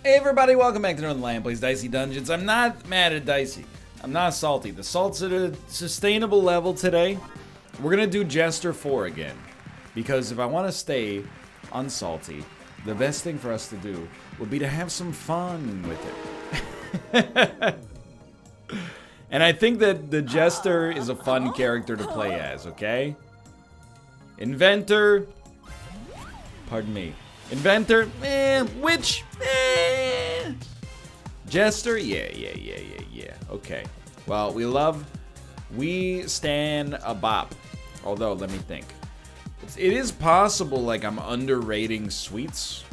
Hey everybody, welcome back to Northernlion plays Dicey Dungeons. I'm not mad at Dicey. I'm not salty. The salt's at a sustainable level today. We're gonna do Jester 4 again. Because if I want to stay unsalty, the best thing for us to do would be to have some fun with it. And I think that the Jester is a fun character to play as, okay? Inventor. Pardon me. Inventor, witch, Jester, yeah. Okay. Well, we stand a bop. Although, let me think. It is possible, like, I'm underrating sweets.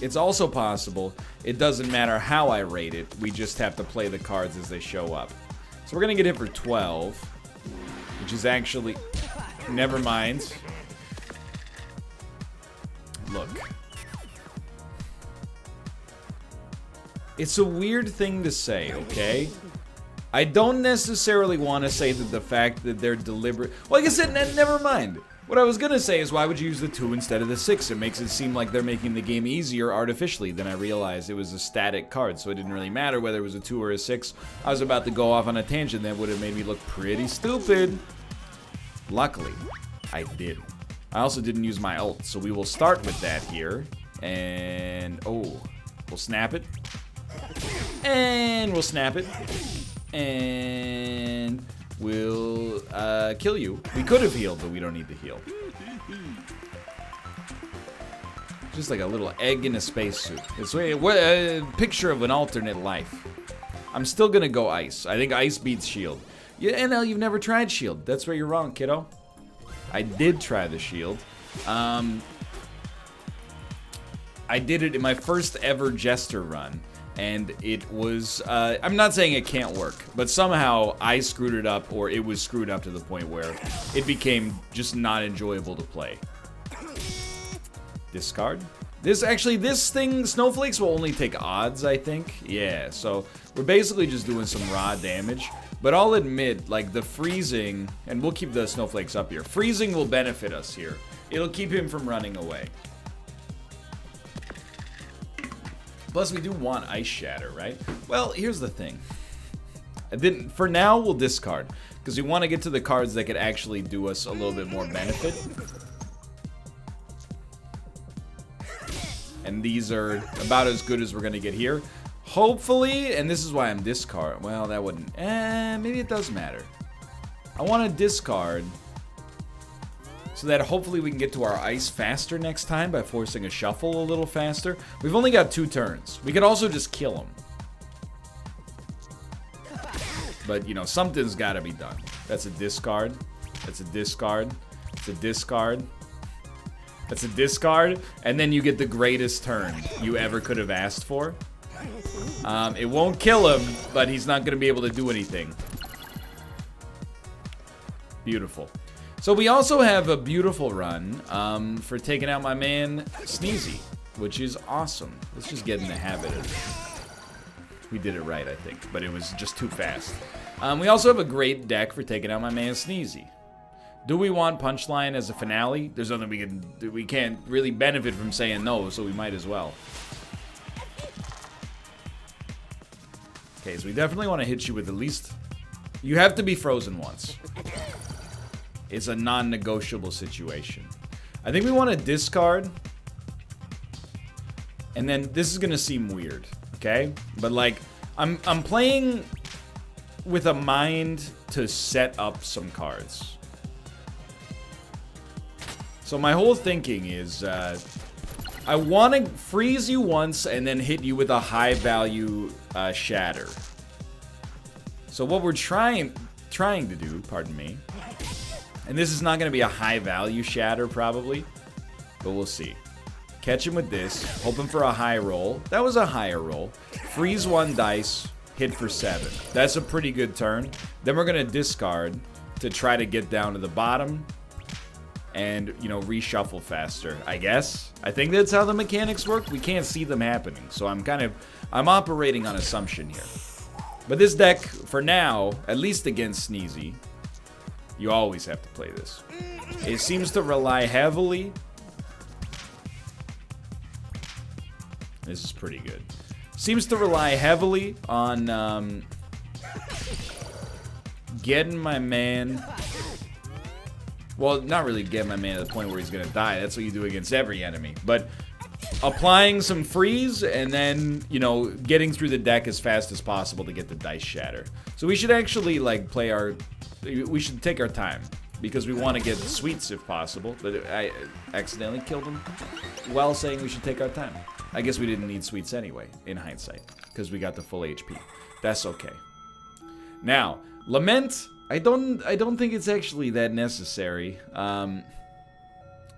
It's also possible it doesn't matter how I rate it. We just have to play the cards as they show up. So we're gonna get hit for 12, which is actually... Never mind. Look. It's a weird thing to say, okay? I don't necessarily want to say that the fact that they're deliberate... Well, like I said, never mind. What I was gonna say is, why would you use the 2 instead of the 6? It makes it seem like they're making the game easier artificially. Then I realized it was a static card, so it didn't really matter whether it was a 2 or a 6. I was about to go off on a tangent that would have made me look pretty stupid. Luckily, I did. I also didn't use my ult, so we will start with that here. And, oh, we'll snap it. And we'll snap it. And we'll kill you. We could have healed, but we don't need to heal. Just like a little egg in a spacesuit. It's a picture of an alternate life. I'm still gonna go ice. I think ice beats shield. Yeah, NL, you've never tried shield. That's where you're wrong, kiddo. I did try the shield. I did it in my first ever Jester run, and it was, I'm not saying it can't work, but somehow I screwed it up, or it was screwed up to the point where it became just not enjoyable to play. Discard? This thing, snowflakes will only take odds, I think. Yeah, so we're basically just doing some raw damage. But I'll admit, like, the freezing, and we'll keep the snowflakes up here. Freezing will benefit us here. It'll keep him from running away. Plus, we do want Ice Shatter, right? Well, here's the thing. For now, we'll discard, because we want to get to the cards that could actually do us a little bit more benefit. And these are about as good as we're going to get here. Hopefully, and this is why I'm discard. Well, that wouldn't. Maybe it does matter. I want to discard so that hopefully we can get to our ice faster next time by forcing a shuffle a little faster. We've only got 2 turns. We could also just kill him. But, you know, something's got to be done. That's a discard. That's a discard. It's a discard. That's a discard. And then you get the greatest turn you ever could have asked for. It won't kill him, but he's not going to be able to do anything. Beautiful. So we also have a beautiful run for taking out my man Sneezy, which is awesome. Let's just get in the habit of it. We did it right, I think, but it was just too fast. We also have a great deck for taking out my man Sneezy. Do we want Punchline as a finale? There's nothing we can't really benefit from saying no, so we might as well. Okay, so we definitely want to hit you with at least... You have to be frozen once. It's a non-negotiable situation. I think we want to discard. And then this is going to seem weird, okay? But like, I'm playing with a mind to set up some cards. So my whole thinking is... I want to freeze you once and then hit you with a high-value shatter. So what we're trying to do, pardon me, and this is not going to be a high-value shatter probably, but we'll see. Catch him with this, hoping for a high roll. That was a higher roll. Freeze 1 dice, hit for 7. That's a pretty good turn. Then we're going to discard to try to get down to the bottom. And, you know, reshuffle faster, I guess. I think that's how the mechanics work. We can't see them happening, so I'm operating on assumption here. But this deck, for now, at least against Sneezy, you always have to play this. It seems to rely heavily This is pretty good. Seems to rely heavily on getting my man... Well, not really getting my man to the point where he's going to die. That's what you do against every enemy. But applying some freeze and then, you know, getting through the deck as fast as possible to get the dice shatter. So we should actually, like, play our... We should take our time. Because we want to get sweets if possible. But I accidentally killed him while saying we should take our time. I guess we didn't need sweets anyway, in hindsight. Because we got the full HP. That's okay. Now, Lament, I don't think it's actually that necessary. But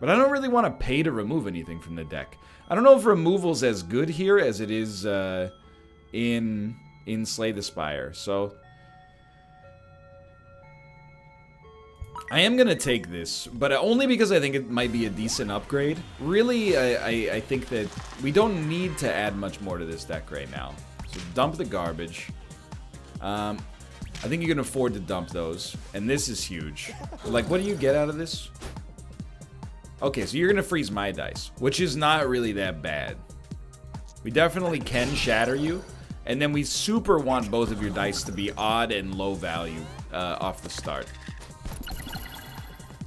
I don't really want to pay to remove anything from the deck. I don't know if removal's as good here as it is in Slay the Spire. So I am going to take this, but only because I think it might be a decent upgrade. Really, I think that we don't need to add much more to this deck right now. So dump the garbage. I think you can afford to dump those. And this is huge. Like, what do you get out of this? Okay, so you're going to freeze my dice, which is not really that bad. We definitely can shatter you. And then we super want both of your dice to be odd and low value off the start.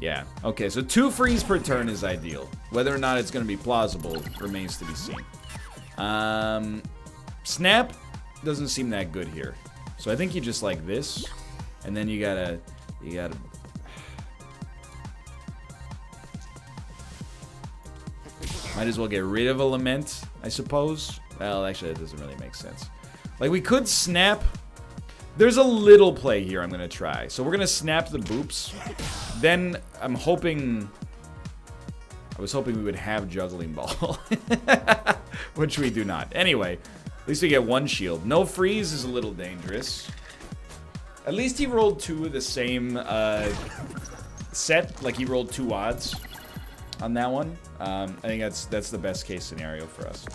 Yeah, okay, so 2 freeze per turn is ideal. Whether or not it's going to be plausible remains to be seen. Snap doesn't seem that good here. So I think you just like this, and then you gotta... Might as well get rid of a Lament, I suppose. Well, actually, that doesn't really make sense. Like, we could snap... There's a little play here I'm going to try. So we're going to snap the boops. Then I'm hoping... I was hoping we would have Juggling Ball. Which we do not. Anyway, at least we get 1 shield. No freeze is a little dangerous. At least he rolled 2 of the same set. Like, he rolled 2 odds on that one. I think that's the best case scenario for us.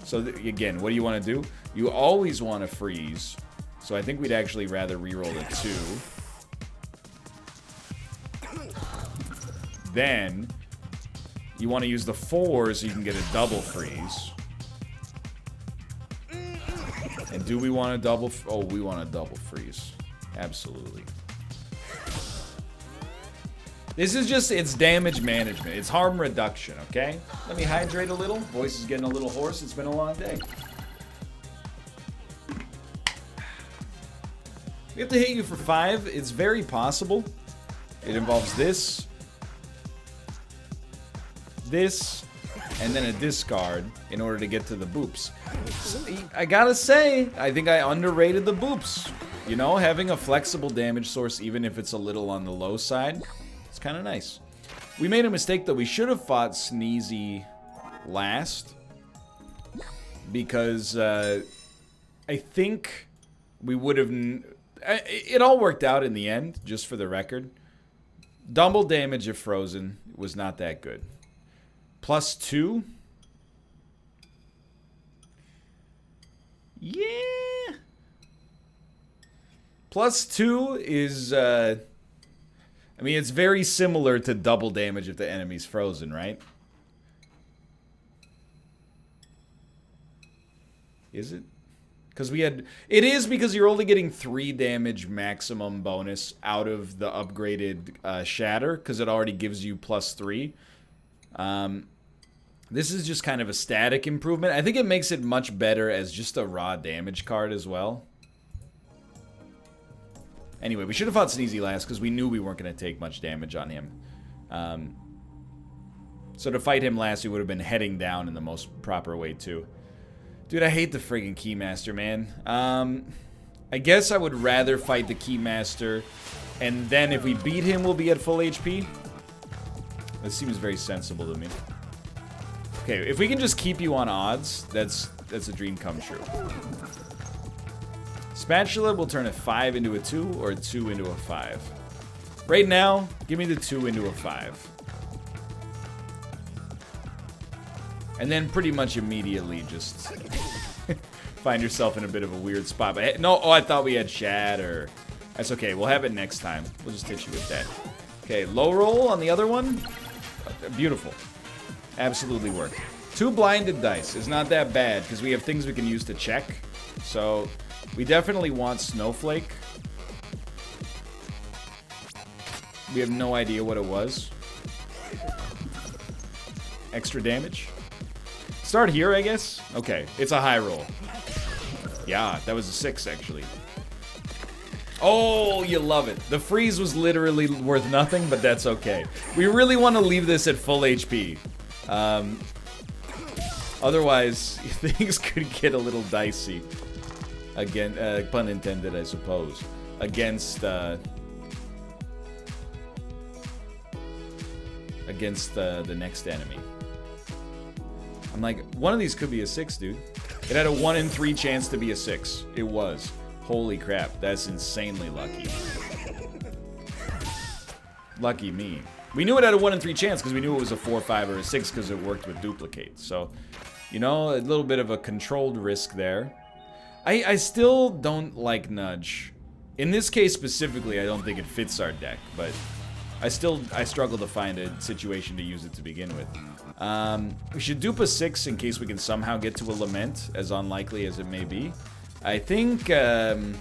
So, again, what do you want to do? You always want to freeze... So I think we'd actually rather reroll a 2. Then you want to use the 4 so you can get a double freeze. And do we want a double? Oh, we want a double freeze. Absolutely. This is just, it's damage management. It's harm reduction, okay? Let me hydrate a little. Voice is getting a little hoarse. It's been a long day. We have to hit you for 5. It's very possible. It involves this, and then a discard in order to get to the boops. So, I gotta say, I think I underrated the boops. You know, having a flexible damage source, even if it's a little on the low side, it's kind of nice. We made a mistake, though. We should have fought Sneezy last. Because I think we would have... It all worked out in the end, just for the record. Double damage if frozen was not that good. +2? Yeah. +2 is, I mean, it's very similar to double damage if the enemy's frozen, right? Is it? Because we had... It is because you're only getting 3 damage maximum bonus out of the upgraded Shatter, because it already gives you +3. This is just kind of a static improvement. I think it makes it much better as just a raw damage card as well. Anyway, we should have fought Sneezy last, because we knew we weren't going to take much damage on him. So to fight him last, we would have been heading down in the most proper way, too. Dude, I hate the friggin' Keymaster, man. I guess I would rather fight the Keymaster, and then if we beat him, we'll be at full HP. That seems very sensible to me. Okay, if we can just keep you on odds, that's a dream come true. Spatula will turn a 5 into a 2, or a 2 into a 5. Right now, give me the 2 into a 5. And then pretty much immediately just find yourself in a bit of a weird spot. But no, oh, I thought we had Shatter. That's okay. We'll have it next time. We'll just hit you with that. Okay, low roll on the other one. Beautiful. Absolutely worked. 2 blinded dice is not that bad because we have things we can use to check. So we definitely want Snowflake. We have no idea what it was. Extra damage. Start here, I guess? Okay, it's a high roll. Yeah, that was a 6, actually. Oh, you love it. The freeze was literally worth nothing, but that's okay. We really want to leave this at full HP. Otherwise, things could get a little dicey. Again, pun intended, I suppose. Against the next enemy. I'm like, one of these could be a 6, dude. It had a 1 in 3 chance to be a 6. It was. Holy crap, that's insanely lucky. Lucky me. We knew it had a 1 in 3 chance because we knew it was a 4, 5, or a 6 because it worked with duplicate. So, you know, a little bit of a controlled risk there. I still don't like Nudge. In this case specifically, I don't think it fits our deck, but I struggle to find a situation to use it to begin with. We should dupe a 6 in case we can somehow get to a Lament, as unlikely as it may be. I think, you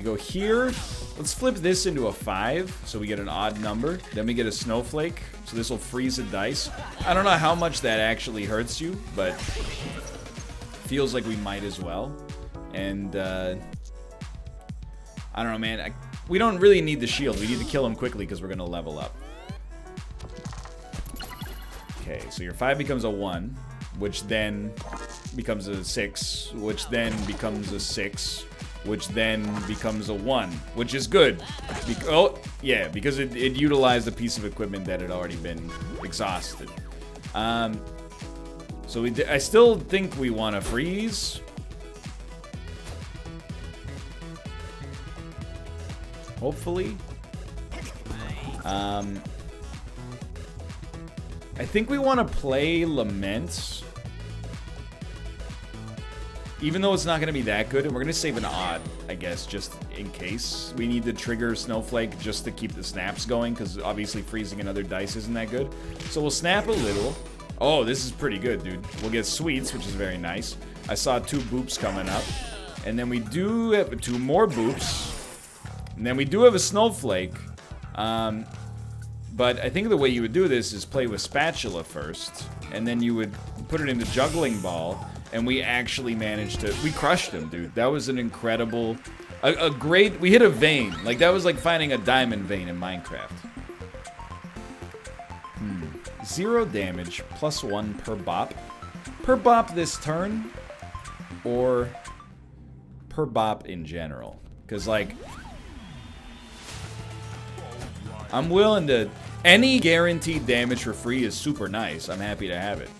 go here. Let's flip this into a 5, so we get an odd number. Then we get a Snowflake, so this will freeze a dice. I don't know how much that actually hurts you, but feels like we might as well. And, I don't know, man. We don't really need the shield. We need to kill him quickly because we're going to level up. Okay, so your 5 becomes a 1, which then becomes a 6, which then becomes a 6, which then becomes a 1, which is good. Oh, yeah, because it utilized a piece of equipment that had already been exhausted. So I still think we want to freeze. Hopefully. I think we want to play Lament. Even though it's not going to be that good, and we're going to save an odd, I guess, just in case. We need to trigger Snowflake just to keep the snaps going, because obviously freezing another dice isn't that good. So we'll snap a little. Oh, this is pretty good, dude. We'll get sweets, which is very nice. I saw 2 boops coming up. And then we do have 2 more boops. And then we do have a Snowflake. But I think the way you would do this is play with Spatula first. And then you would put it into Juggling Ball. And we actually managed to... We crushed him, dude. That was an incredible... A great... We hit a vein. Like, that was like finding a diamond vein in Minecraft. 0 damage, +1 per bop. Per bop this turn, or per bop in general. Because, like, I'm willing to... Any guaranteed damage for free is super nice. I'm happy to have it.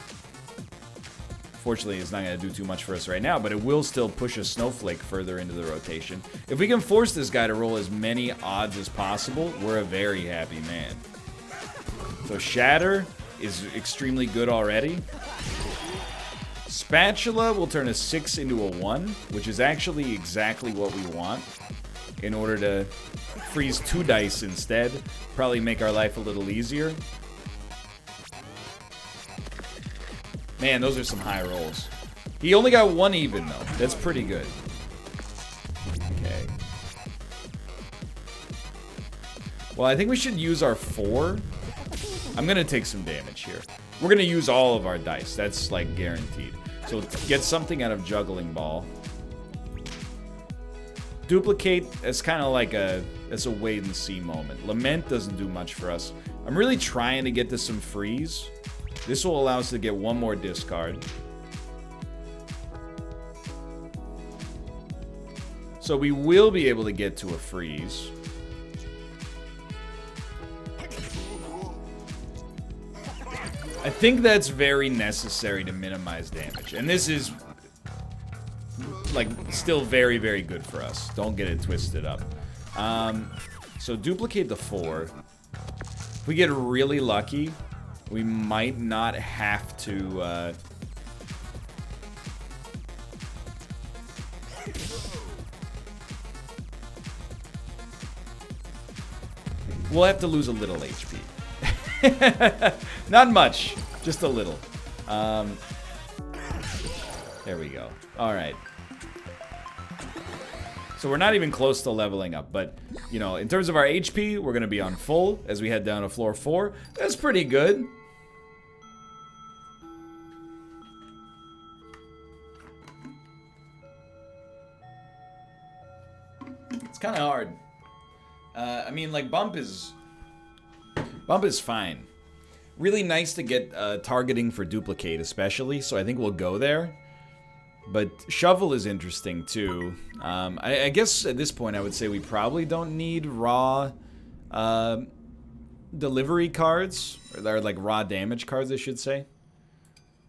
Fortunately, it's not going to do too much for us right now, but it will still push a Snowflake further into the rotation. If we can force this guy to roll as many odds as possible, we're a very happy man. So Shatter is extremely good already. Spatula will turn a 6 into a 1, which is actually exactly what we want in order to freeze 2 dice instead. Probably make our life a little easier. Man, those are some high rolls. He only got 1 even, though. That's pretty good. Okay. Well, I think we should use our 4. I'm going to take some damage here. We're going to use all of our dice. That's, like, guaranteed. So get something out of Juggling Ball. Duplicate, it's kind of like a wait-and-see moment. Lament doesn't do much for us. I'm really trying to get to some freeze. This will allow us to get 1 more discard. So we will be able to get to a freeze. I think that's very necessary to minimize damage. And this is, like, still very, very good for us. Don't get it twisted up. So duplicate the 4. If we get really lucky, we might not have to... We'll have to lose a little HP. Not much. Just a little. There we go. All right. So we're not even close to leveling up, but, you know, in terms of our HP, we're going to be on full as we head down to floor 4. That's pretty good. It's kind of hard. I mean, like, bump is fine. Really nice to get targeting for duplicate, especially, so I think we'll go there. But shovel is interesting, too. I guess at this point, I would say we probably don't need raw delivery cards. Or like raw damage cards, I should say.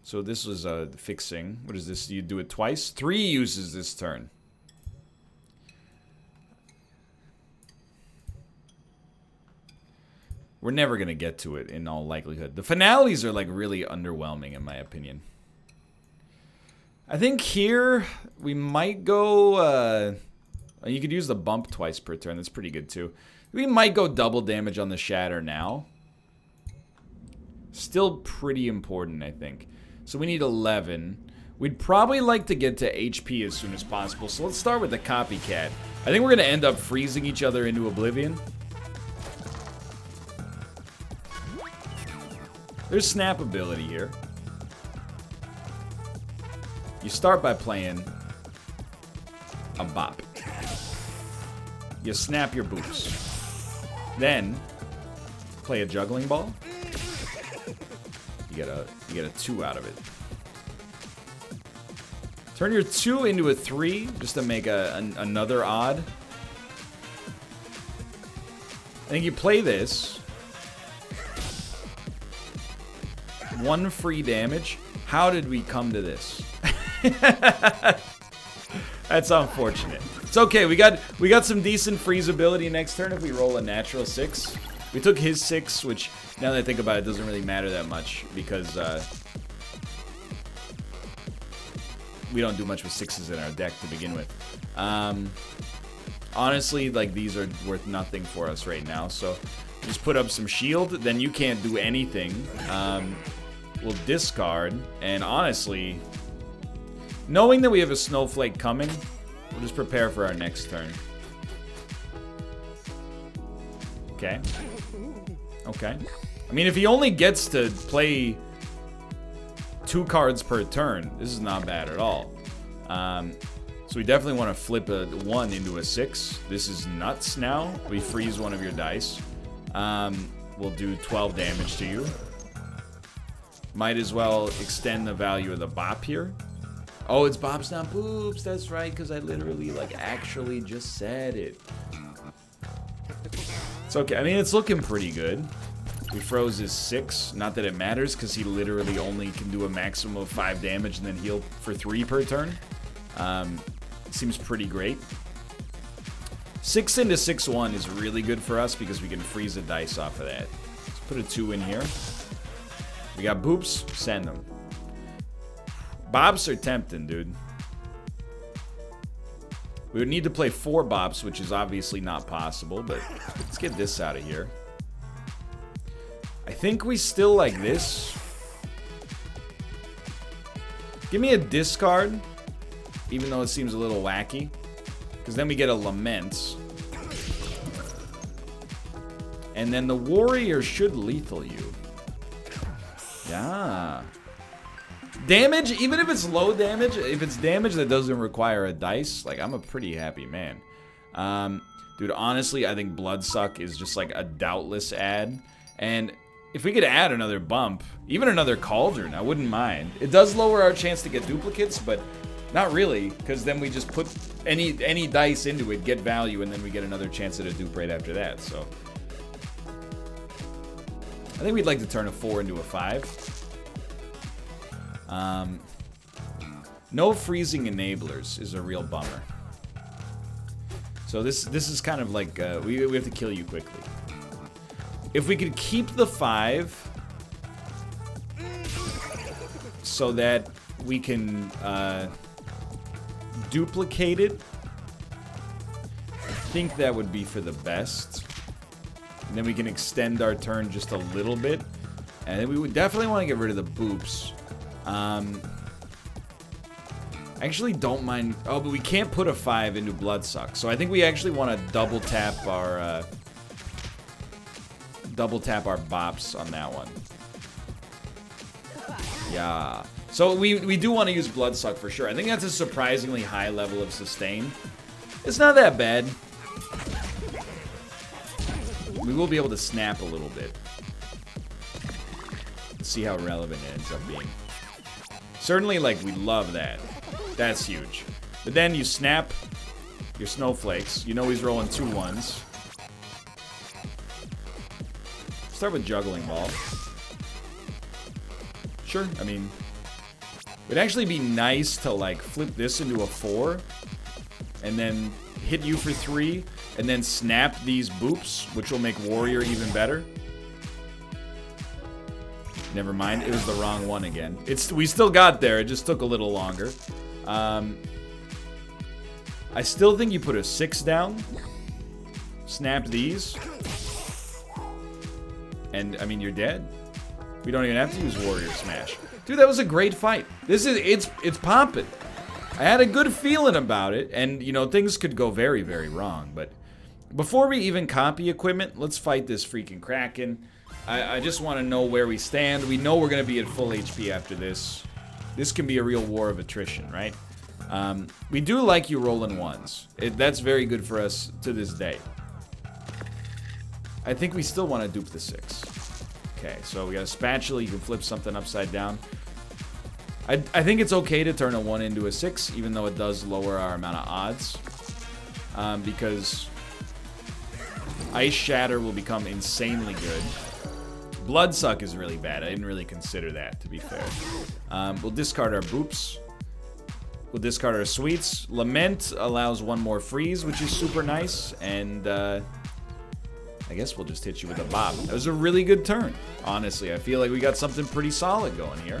So this was fixing. What is this? You do it twice? 3 uses this turn. We're never going to get to it, in all likelihood. The finales are, like, really underwhelming, in my opinion. I think here, we might go, you could use the bump twice per turn. That's pretty good, too. We might go double damage on the shatter now. Still pretty important, I think. So we need 11. We'd probably like to get to HP as soon as possible. So let's start with the copycat. I think we're going to end up freezing each other into oblivion. There's snap ability here. You start by playing a bop. You snap your boots. Then play a juggling ball. You get a 2 out of it. Turn your 2 into a 3 just to make another odd. I think you play this. 1 free damage. How did we come to this? That's unfortunate. It's okay. We got some decent freezability next turn if we roll a natural 6. We took his 6, which now that I think about it, doesn't really matter that much because we don't do much with 6s in our deck to begin with. Honestly, like, these are worth nothing for us right now. So just put up some shield. Then you can't do anything. We'll discard, and honestly, knowing that we have a snowflake coming, we'll just prepare for our next turn. Okay. Okay. I mean, if he only gets to play 2 cards per turn, this is not bad at all. So we definitely want to flip a 1 into a 6. This is nuts now. We freeze one of your dice. We'll do 12 damage to you. Might as well extend the value of the bop here. Oh, it's bops, not boops. That's right, because I literally, like, actually just said it. It's okay. I mean, it's looking pretty good. We froze his 6. Not that it matters, because he literally only can do a maximum of 5 damage and then heal for 3 per turn. Seems pretty great. 6 into 6-1 is really good for us because we can freeze a dice off of that. Let's put a 2 in here. We got boops, send them. Bops are tempting, dude. We would need to play 4 bops, which is obviously not possible, but let's get this out of here. I think we still like this. Give me a discard, even though it seems a little wacky, because then we get a lament. And then the warrior should lethal you. Yeah. Damage, even if it's low damage, if it's damage that doesn't require a dice, like, I'm a pretty happy man. Dude, honestly, I think Bloodsuck is just like a doubtless add. And if we could add another bump, even another Cauldron, I wouldn't mind. It does lower our chance to get duplicates, but not really, because then we just put any dice into it, get value, and then we get another chance at a dupe right after that, so. I think we'd like to turn a 4 into a 5. No freezing enablers is a real bummer. So this is kind of like, we have to kill you quickly. If we could keep the 5 so that we can duplicate it, I think that would be for the best. And then we can extend our turn just a little bit. And we would definitely want to get rid of the boops. I actually don't mind... Oh, but we can't put a 5 into Bloodsuck. So I think we actually want to double tap our bops on that one. Yeah. So we do want to use Bloodsuck for sure. I think that's a surprisingly high level of sustain. It's not that bad. We will be able to snap a little bit. Let's see how relevant it ends up being. Certainly, like, we love that. That's huge. But then you snap your snowflakes. You know he's rolling 2 1s. Start with Juggling Ball. Sure, I mean... It'd actually be nice to, like, flip this into a 4. And then hit you for 3. And then snap these boops, which will make Warrior even better. Never mind, it was the wrong one again. We still got there, it just took a little longer. I still think you put a 6 down. Snap these. And, I mean, you're dead. We don't even have to use Warrior Smash. Dude, that was a great fight. It's popping. I had a good feeling about it, and, you know, things could go very, very wrong, but before we even copy equipment, let's fight this freaking Kraken. I just want to know where we stand. We know we're going to be at full HP after this. This can be a real war of attrition, right? We do like you rolling 1s. That's very good for us to this day. I think we still want to dupe the 6. Okay, so we got a spatula. You can flip something upside down. I think it's okay to turn a 1 into a 6, even though it does lower our amount of odds. Because Ice Shatter will become insanely good. Bloodsuck is really bad. I didn't really consider that, to be fair. We'll discard our boops. We'll discard our sweets. Lament allows 1 more freeze, which is super nice. And I guess we'll just hit you with a bop. That was a really good turn, honestly. I feel like we got something pretty solid going here.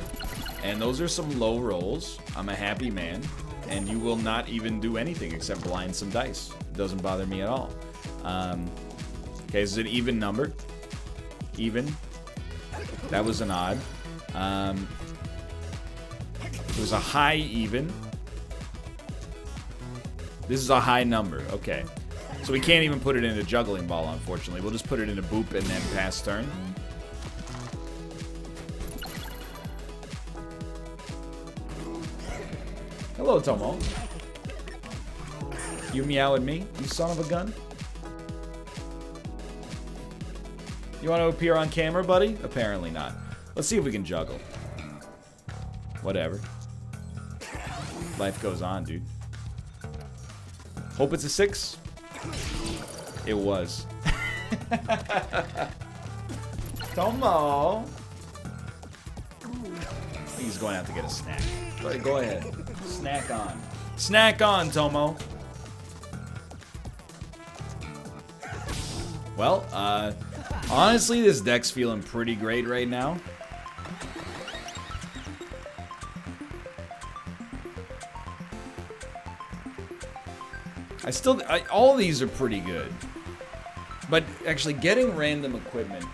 And those are some low rolls. I'm a happy man. And you will not even do anything except blind some dice. It doesn't bother me at all. Okay, this is an even number. Even. That was an odd. It was a high even. This is a high number. Okay. So we can't even put it in a Juggling Ball, unfortunately. We'll just put it in a boop and then pass turn. Hello, Tomo. You meow at me, you son of a gun? You want to appear on camera, buddy? Apparently not. Let's see if we can juggle. Whatever. Life goes on, dude. Hope it's a 6. It was. Tomo. He's going out to get a snack. Go ahead. Snack on. Snack on, Tomo. Well, honestly, this deck's feeling pretty great right now. All these are pretty good. But actually, getting random equipment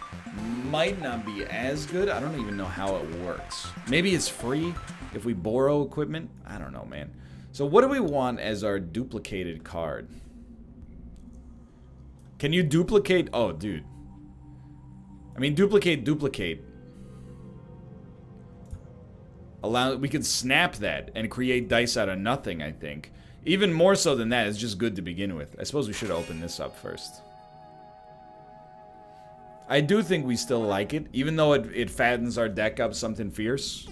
might not be as good. I don't even know how it works. Maybe it's free if we borrow equipment. I don't know, man. So what do we want as our duplicated card? Can you duplicate? Oh, dude. I mean, duplicate. We could snap that and create dice out of nothing, I think. Even more so than that, it's just good to begin with. I suppose we should open this up first. I do think we still like it, even though it fattens our deck up something fierce.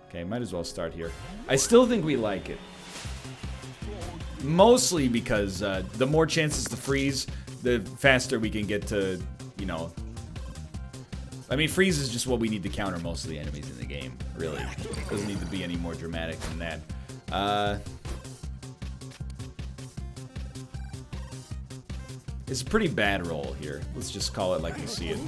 Okay, might as well start here. I still think we like it. Mostly because the more chances to freeze, the faster we can get to, you know... I mean, freeze is just what we need to counter most of the enemies in the game, really. Doesn't need to be any more dramatic than that. It's a pretty bad roll here. Let's just call it like we see it.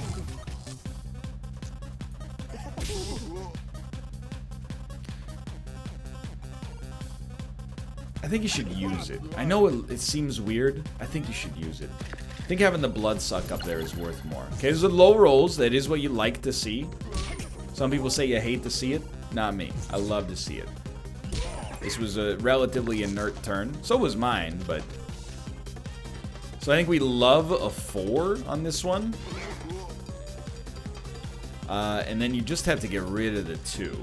I think you should use it. I know it seems weird. I think you should use it. think having the blood suck up there is worth more. Okay, those are low rolls. That is what you like to see. Some people say you hate to see it. Not me. I love to see it. This was a relatively inert turn. So was mine, but... So I think we love a 4 on this one. And then you just have to get rid of the 2.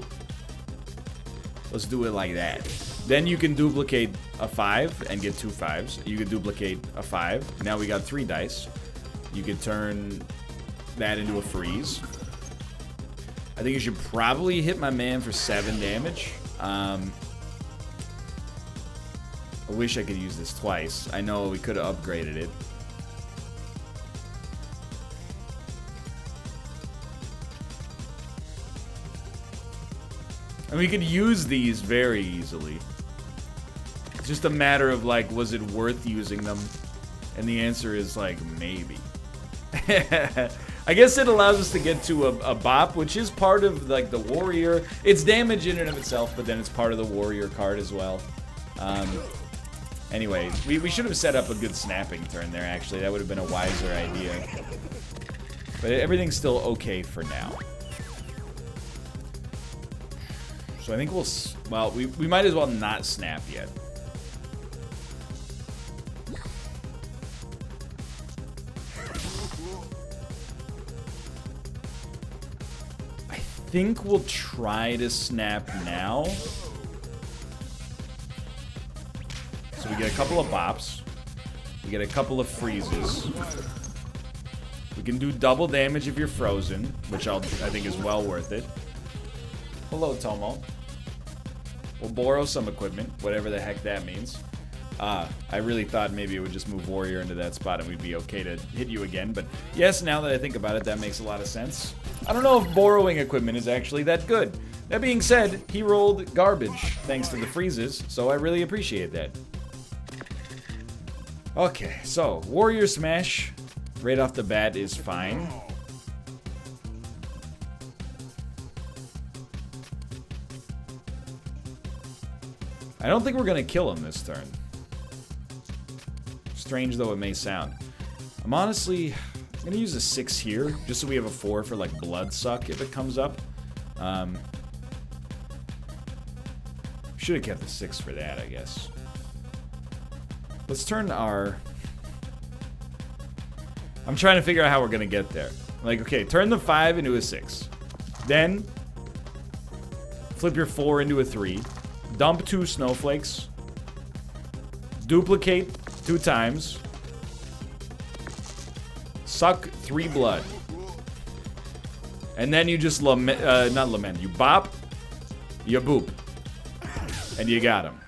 Let's do it like that. Then you can duplicate a 5 and get 2 5s. You can duplicate a 5. Now we got 3 dice. You could turn that into a freeze. I think you should probably hit my man for 7 damage. I wish I could use this twice. I know we could have upgraded it. And we could use these very easily. It's just a matter of, like, was it worth using them? And the answer is, like, maybe. I guess it allows us to get to a bop, which is part of, like, the warrior. It's damage in and of itself, but then it's part of the warrior card as well. Anyway, we should have set up a good snapping turn there, actually. That would have been a wiser idea. But everything's still okay for now. So I think we'll... Well, we might as well not snap yet. I think we'll try to snap now. So we get a couple of bops. We get a couple of freezes. We can do double damage if you're frozen, which I think is well worth it. Hello, Tomo. We'll borrow some equipment, whatever the heck that means. I really thought maybe it would just move warrior into that spot and we'd be okay to hit you again. But yes, now that I think about it, that makes a lot of sense. I don't know if borrowing equipment is actually that good. That being said, he rolled garbage thanks to the freezes, so I really appreciate that. Okay, so warrior smash right off the bat is fine. I don't think we're gonna kill him this turn. Strange though it may sound. I'm honestly gonna use a 6 here, just so we have a 4 for like blood suck if it comes up. Should have kept the 6 for that, I guess. Let's turn our... I'm trying to figure out how we're gonna get there. Like, okay, turn the 5 into a 6. Then flip your 4 into a 3. Dump 2 snowflakes. Duplicate 2 times. Suck 3 blood. And then you just lament, not lament, you bop, you boop. And you got him.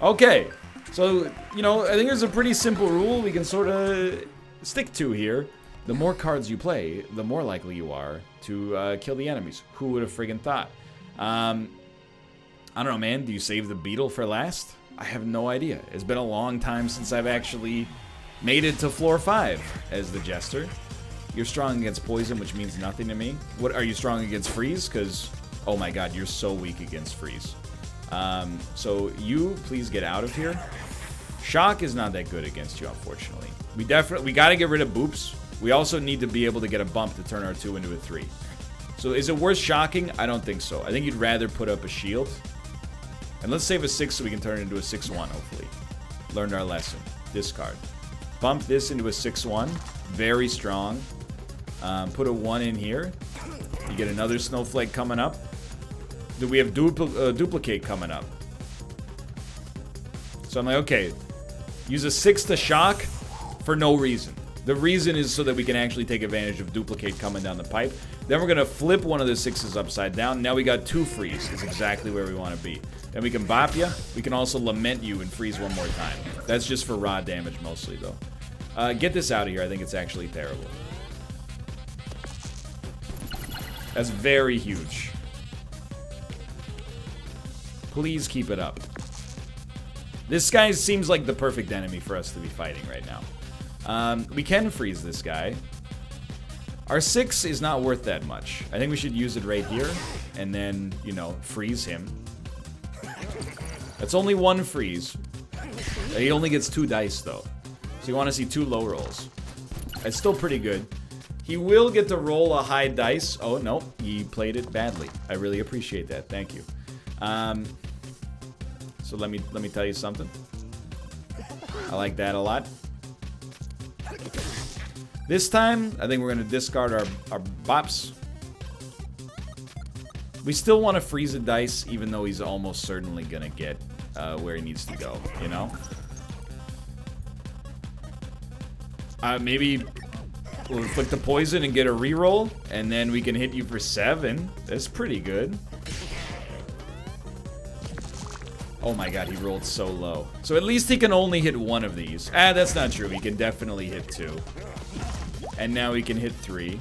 Okay, so, you know, I think there's a pretty simple rule we can sort of stick to here. The more cards you play, the more likely you are to kill the enemies. Who would have friggin' thought? I don't know, man. Do you save the beetle for last? I have no idea. It's been a long time since I've actually made it to floor 5 as the jester. You're strong against poison, which means nothing to me. What, are you strong against freeze? Because, oh my god, you're so weak against freeze. So you, please get out of here. Shock is not that good against you, unfortunately. We gotta get rid of boops. We also need to be able to get a bump to turn our 2 into a 3. So is it worth shocking? I don't think so. I think you'd rather put up a shield. And let's save a 6 so we can turn it into a 6-1, hopefully. Learned our lesson. Discard. Bump this into a 6-1. Very strong. Put a 1 in here. You get another snowflake coming up. Do we have duplicate coming up? So I'm like, okay. Use a 6 to shock for no reason. The reason is so that we can actually take advantage of duplicate coming down the pipe. Then we're going to flip one of the 6s upside down. Now we got 2 freeze. It's exactly where we want to be. Then we can bop you. We can also lament you and freeze one more time. That's just for raw damage mostly, though. Get this out of here. I think it's actually terrible. That's very huge. Please keep it up. This guy seems like the perfect enemy for us to be fighting right now. We can freeze this guy. Our 6 is not worth that much. I think we should use it right here. And then, you know, freeze him. That's only 1 freeze. He only gets 2 dice, though. So you want to see 2 low rolls. It's still pretty good. He will get to roll a high dice. Oh, no. He played it badly. I really appreciate that. Thank you. So let me tell you something. I like that a lot. This time, I think we're going to discard our bops. We still want to freeze a dice, even though he's almost certainly going to get where he needs to go, you know? Maybe we'll inflict the poison and get a reroll, and then we can hit you for 7. That's pretty good. Oh my god, he rolled so low. So at least he can only hit 1 of these. That's not true. He can definitely hit 2. And now he can hit 3.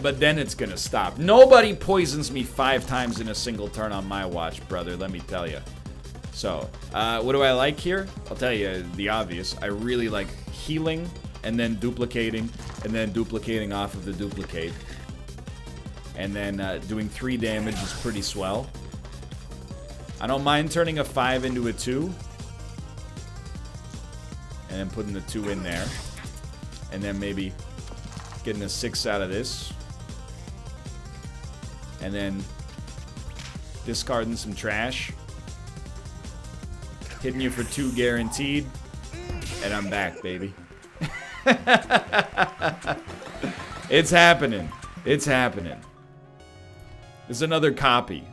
But then it's gonna stop. Nobody poisons me 5 times in a single turn on my watch, brother, let me tell you. So, what do I like here? I'll tell you the obvious. I really like healing, and then duplicating off of the duplicate. And then doing 3 damage is pretty swell. I don't mind turning a 5 into a 2. And then putting the 2 in there. And then maybe getting a 6 out of this. And then discarding some trash. Hitting you for 2 guaranteed. And I'm back, baby. It's happening. It's happening. It's another copy.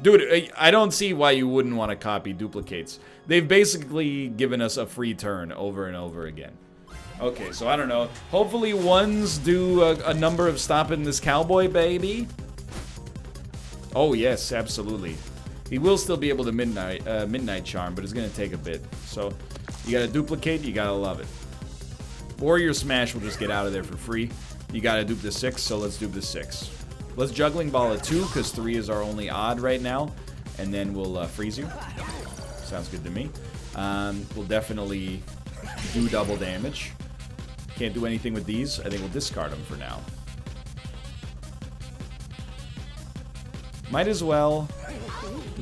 Dude, I don't see why you wouldn't want to copy duplicates. They've basically given us a free turn over and over again. Okay, so I don't know. Hopefully ones do a number of stopping this cowboy, baby. Oh, yes, absolutely. He will still be able to midnight charm, but it's going to take a bit. So you got to duplicate, you got to love it. Warrior Smash will just get out of there for free. You got to dupe the 6, so let's dupe the 6. Let's juggling ball a 2, because 3 is our only odd right now. And then we'll freeze you. Sounds good to me. We'll definitely do double damage. Can't do anything with these. I think we'll discard them for now. Might as well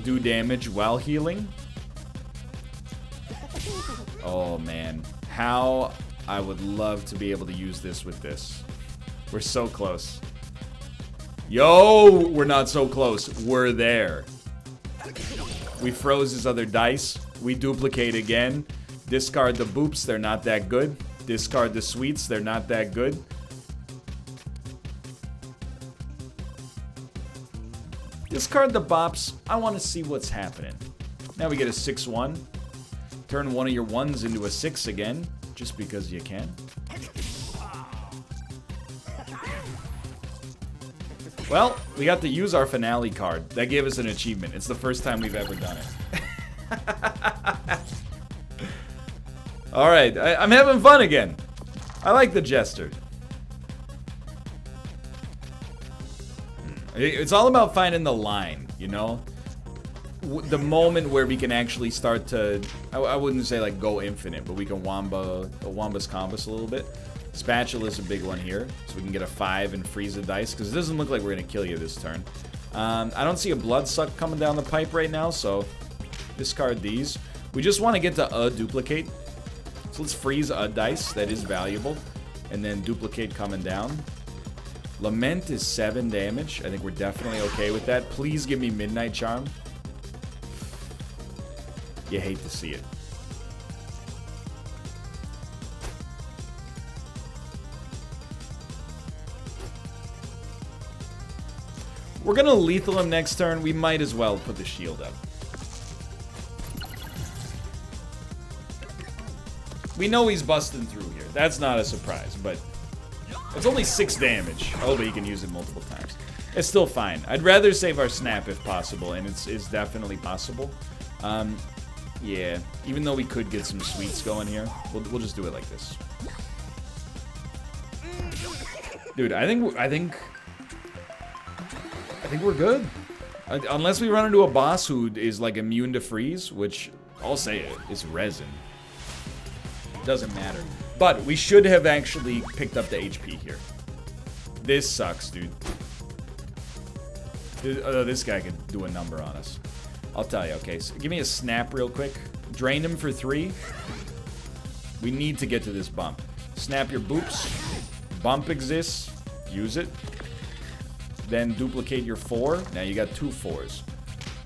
do damage while healing. Oh, man. How I would love to be able to use this with this. We're so close. Yo, we're not so close. We're there. We froze his other dice. We duplicate again. Discard the boops. They're not that good. Discard the sweets. They're not that good. Discard the bops. I want to see what's happening. Now we get a 6-1. Turn one of your 1s into a 6 again. Just because you can. Well, we got to use our finale card. That gave us an achievement. It's the first time we've ever done it. Alright, I'm having fun again. I like the Jester. It's all about finding the line, you know? The moment where we can actually start to... I wouldn't say like go infinite, but we can Wambus Combus a little bit. Spatula's a big one here, so we can get a 5 and freeze the dice, because it doesn't look like we're going to kill you this turn. I don't see a Bloodsuck coming down the pipe right now, so discard these. We just want to get to a duplicate. So let's freeze a dice, that is valuable. And then duplicate coming down. Lament is 7 damage. I think we're definitely okay with that. Please give me Midnight Charm. You hate to see it. We're gonna lethal him next turn. We might as well put the shield up. We know he's busting through here. That's not a surprise, but it's only 6 damage. Oh, but he can use it multiple times. It's still fine. I'd rather save our snap if possible, and it's definitely possible. Yeah, even though we could get some sweets going here, we'll just do it like this. Dude, I think we're good. Unless we run into a boss who is like immune to freeze, which I'll say it is resin. Doesn't matter. But we should have actually picked up the HP here. This sucks, dude. This guy could do a number on us. I'll tell you, okay, so give me a snap real quick. Drain him for 3. We need to get to this bump. Snap your boops. Bump exists. Use it. Then duplicate your 4. Now you got 2 4s.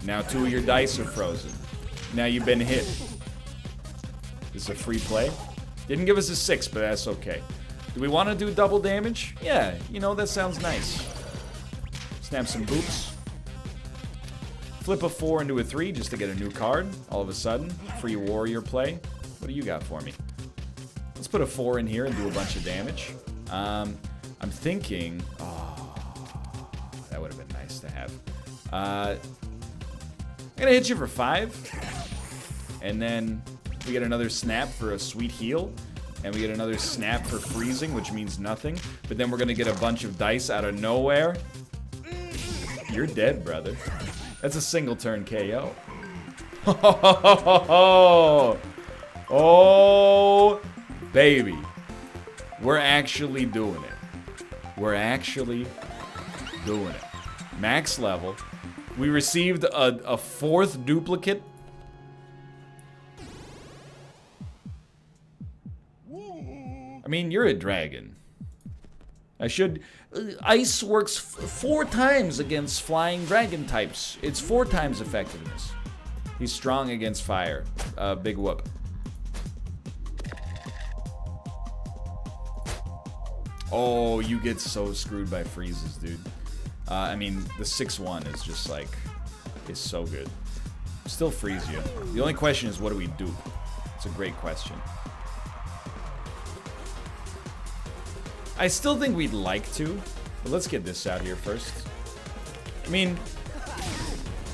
Now 2 of your dice are frozen. Now you've been hit. This is a free play. Didn't give us a 6, but that's okay. Do we want to do double damage? Yeah, you know, that sounds nice. Snap some boops. Flip a 4 into a 3 just to get a new card. All of a sudden, free warrior play. What do you got for me? Let's put a 4 in here and do a bunch of damage. I'm thinking... Oh, that would have been nice to have. I'm gonna hit you for 5. And then we get another snap for a sweet heal. And we get another snap for freezing, which means nothing. But then we're gonna get a bunch of dice out of nowhere. You're dead, brother. That's a single turn KO. Oh, baby. We're actually doing it. We're actually doing it. Max level. We received a 4th duplicate. I mean, you're a dragon. I should... Ice works 4 times against flying dragon types. It's 4 times effectiveness. He's strong against fire. Big whoop. Oh, you get so screwed by freezes, dude. I mean, the 6-1 is just like... is so good. Still freeze you. The only question is, what do we do? It's a great question. I still think we'd like to, but let's get this out here first. I mean,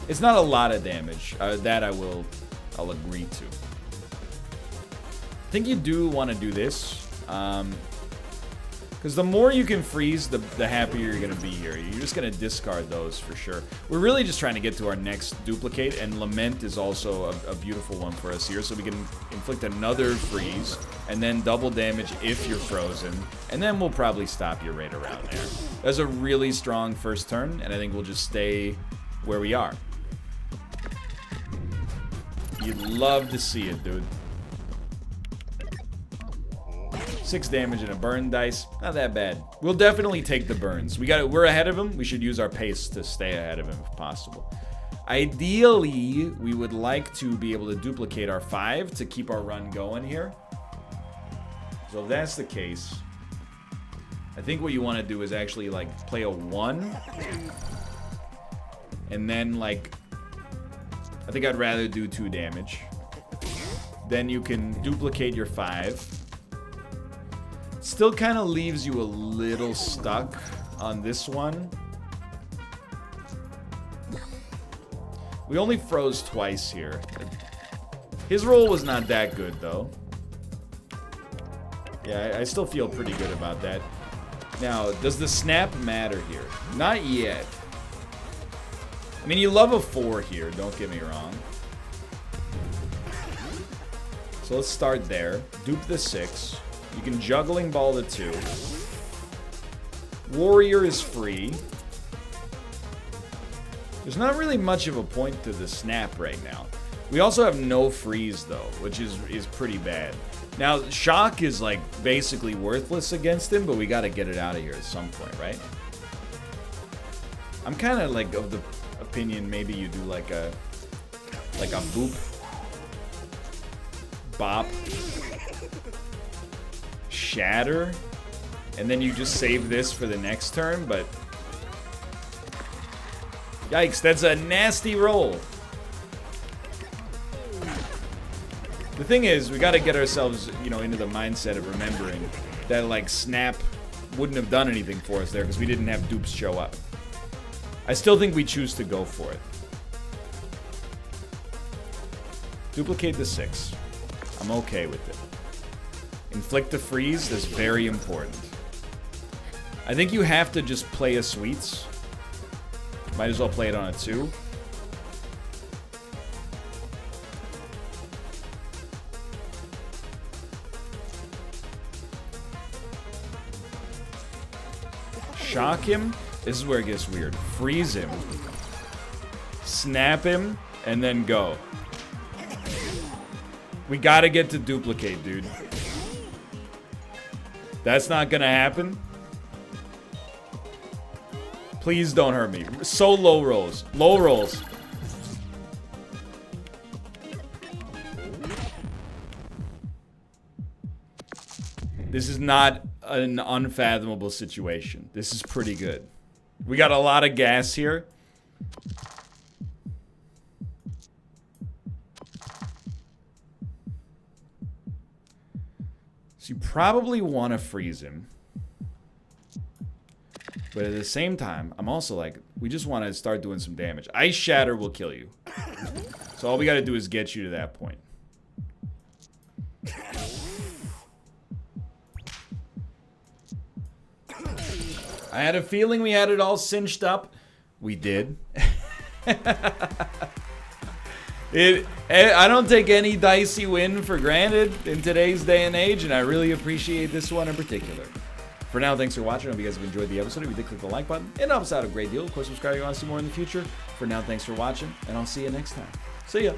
it's not a lot of damage. That I'll agree to. I think you do want to do this, because the more you can freeze, the happier you're gonna be here. You're just gonna discard those for sure. We're really just trying to get to our next duplicate, and Lament is also a beautiful one for us here, so we can inflict another freeze, and then double damage if you're frozen, and then we'll probably stop you right around there. That's a really strong first turn, and I think we'll just stay where we are. You'd love to see it, dude. 6 damage and a burn dice. Not that bad. We'll definitely take the burns. We're ahead of him. We should use our pace to stay ahead of him if possible. Ideally, we would like to be able to duplicate our 5 to keep our run going here. So if that's the case, I think what you want to do is actually like play a 1. And then like, I think I'd rather do 2 damage. Then you can duplicate your 5. Still kind of leaves you a little stuck on this one. We only froze twice here. His roll was not that good, though. Yeah, I still feel pretty good about that. Now, does the snap matter here? Not yet. I mean, you love a 4 here, don't get me wrong. So let's start there. Dupe the 6. You can juggling ball the 2. Warrior is free. There's not really much of a point to the snap right now. We also have no freeze though, which is pretty bad. Now, shock is like basically worthless against him, but we gotta get it out of here at some point, right? I'm kind of like of the opinion maybe you do like a boop, bop, shatter, and then you just save this for the next turn, but yikes, that's a nasty roll. The thing is, we gotta get ourselves, you know, into the mindset of remembering that, like, snap wouldn't have done anything for us there because we didn't have dupes show up. I still think we choose to go for it. Duplicate the 6. I'm okay with it. Inflict a freeze is very important. I think you have to just play a sweets. Might as well play it on a 2. Shock him. This is where it gets weird. Freeze him. Snap him, and then go. We gotta get to duplicate, dude. That's not gonna happen. Please don't hurt me. So low rolls. Low rolls. This is not an unfathomable situation. This is pretty good. We got a lot of gas here. So you probably want to freeze him. But at the same time, I'm also like, we just want to start doing some damage. Ice Shatter will kill you. So all we got to do is get you to that point. I had a feeling we had it all cinched up. We did. I don't take any dicey win for granted in today's day and age, and I really appreciate this one in particular. For now, thanks for watching. I hope you guys have enjoyed the episode. If you did, click the like button. It helps out a great deal. Of course, subscribe if you want to see more in the future. For now, thanks for watching, and I'll see you next time. See ya.